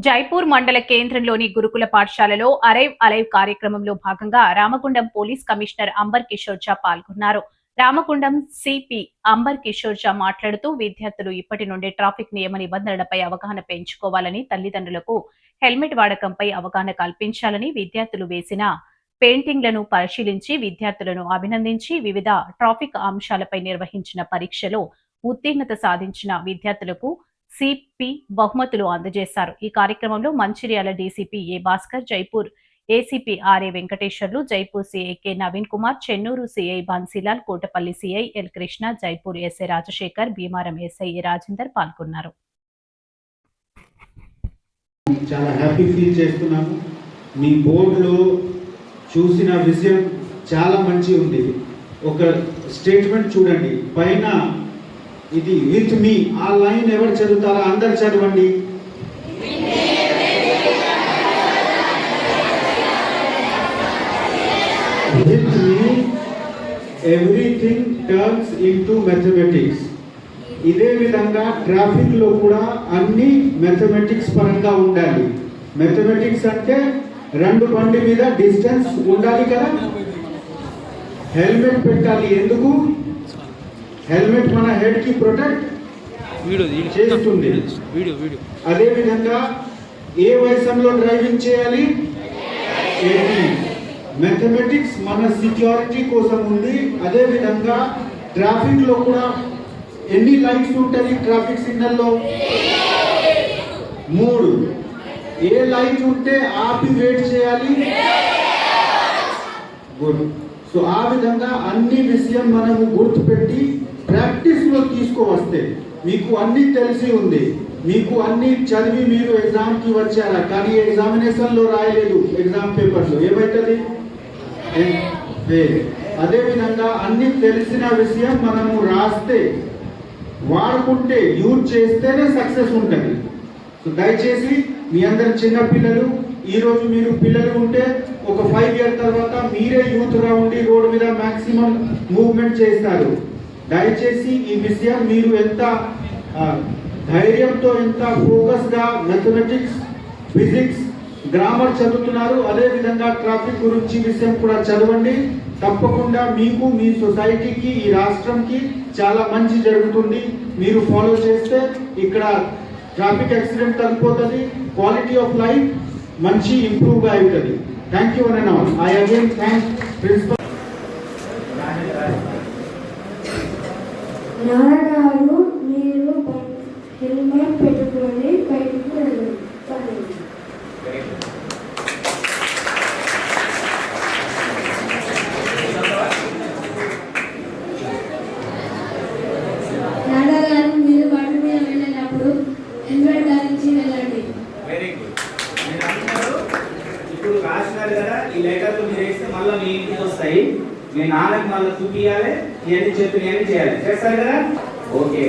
జైపూర్ మండల కేంద్రంలోని గురుకుల పాఠశాలలో అరైవ్ అలైవ్ కార్యక్రమంలో భాగంగా రామగుండం పోలీస్ కమిషనర్ అంబర్ కిషోర్ ఝా పాల్గొన్నారు. రామగుండం సిపి అంబర్ కిషోర్ ఝా మాట్లాడుతూ విద్యార్థులు ఇప్పటి నుండే ట్రాఫిక్ నియమ నిబంధనలపై అవగాహన పెంచుకోవాలని, తల్లిదండ్రులకు హెల్మెట్ వాడకంపై అవగాహన కల్పించాలని, విద్యార్థులు వేసిన పెయింటింగ్లను పరిశీలించి విద్యార్థులను అభినందించి వివిధ ట్రాఫిక్ అంశాలపై నిర్వహించిన పరీక్షలో ఉత్తీర్ణత సాధించిన విద్యార్థులకు సిపి బహుమతులు అందజేశారు. ఈ కార్యక్రమంలో Mancherial DCP A Bhaskar, Jaipur ACP R A Venkateswarlu, Jaipur CI K Naveen Kumar, Chennur CI Bansilal, Kotapalli CI L Krishna, Jaipur SI Rajasekhar, Bheemaram SI Rajender పాల్గొన్నారు. చాలా హ్యాపీ ఫీల్ చేస్తున్నాము. మీ బోర్డులో చూసిన విషయం చాలా మంచి ఉంది. ఒక స్టేట్మెంట్ చూడండి, పైన ఇది విత్ మీ, ఆ లైన్ ఎవరు చదువుతారా? అందరు చదవండి. With me everything turns into mathematics. ఇదే విధంగా ట్రాఫిక్ లో కూడా అన్ని మ్యాథమెటిక్స్ పరంగా ఉండాలి. మ్యాథమెటిక్స్ అంటే రెండు బండి మీద డిస్టెన్స్ ఉండాలి కదా. హెల్మెట్ పెట్టాలి. ఎందుకు? హెల్మెట్ మన హెడ్ కి ప్రొటెక్ట్ చేస్తుంది. అదే విధంగా ఏ వయసులో డ్రైవింగ్ చేయాలి? మ్యాథమెటిక్స్ మన సెక్యూరిటీ కోసం ఉంది. అదే విధంగా ట్రాఫిక్ లో కూడా ఎన్ని లైట్స్ ఉంటాయి ట్రాఫిక్ సిగ్నల్ లో? 3. ఏ లైట్ ఉంటే ఆపి వెయిట్ చేయాలి. గుడ్. సో ఆ విధంగా అన్ని విషయం మనము గుర్తుపెట్టి ప్రాక్టీస్ లో తీసుకువస్తే మీకు అన్ని తెలిసి ఉంది, మీకు అన్ని చదివి మీరు ఎగ్జామ్ కి వచ్చారా, కానీ ఎగ్జామినేషన్ లో రాయలేదు. ఎగ్జామ్ పేపర్ లో ఏమైతుంది? అదే విధంగా అన్ని తెలిసిన విషయం మనము రాస్తే, వాడుకుంటే, యూజ్ చేస్తేనే సక్సెస్ ఉంటుంది. సో దయచేసి మీ అందరు చిన్న పిల్లలు, ఈ రోజు మీరు పిల్లలు ఉంటే ఒక 5 ఇయర్ తర్వాత మీరే యూత్ గా ఉండి రోడ్ మీద మాక్సిమం మూవ్మెంట్ చేస్తారు. దయచేసి ఈ విషయం మీరు ఎంత ధైర్యంతో, ఎంత ఫోకస్ గా మ్యాథమెటిక్స్, ఫిజిక్స్, గ్రామర్ చదువుతున్నారు, అదే విధంగా ట్రాఫిక్ గురించి విషయం కూడా చదవండి. తప్పకుండా మీకు, మీ సొసైటీకి, ఈ రాష్ట్రంకి చాలా మంచి జరుగుతుంది. మీరు ఫాలో చేస్తే ఇక్కడ ట్రాఫిక్ యాక్సిడెంట్ తగ్గిపోతుంది, క్వాలిటీ ఆఫ్ లైఫ్ మంచి ఇంప్రూవ్ అవుతుంది. Thank you and all. I again thank principal. నాన్నగారు మీరు హెల్మెట్ పెట్టుకొని బయటకు వెళ్ళండి. నాన్నగారు మీరు బండి మీద వెళ్ళినప్పుడు హెల్మెట్ ధరించి వెళ్ళండి. Very good. ఇప్పుడు రాసినారు కదా, ఈ లెటర్లు మీరు వేస్తే మళ్ళీ మీ ఇంటికి వస్తాయి. మీ నాన్నకి మళ్ళీ చూపియాలి, ఇవన్నీ చెప్పినవన్నీ చేయాలి. చేస్తారు కదా? ఓకే.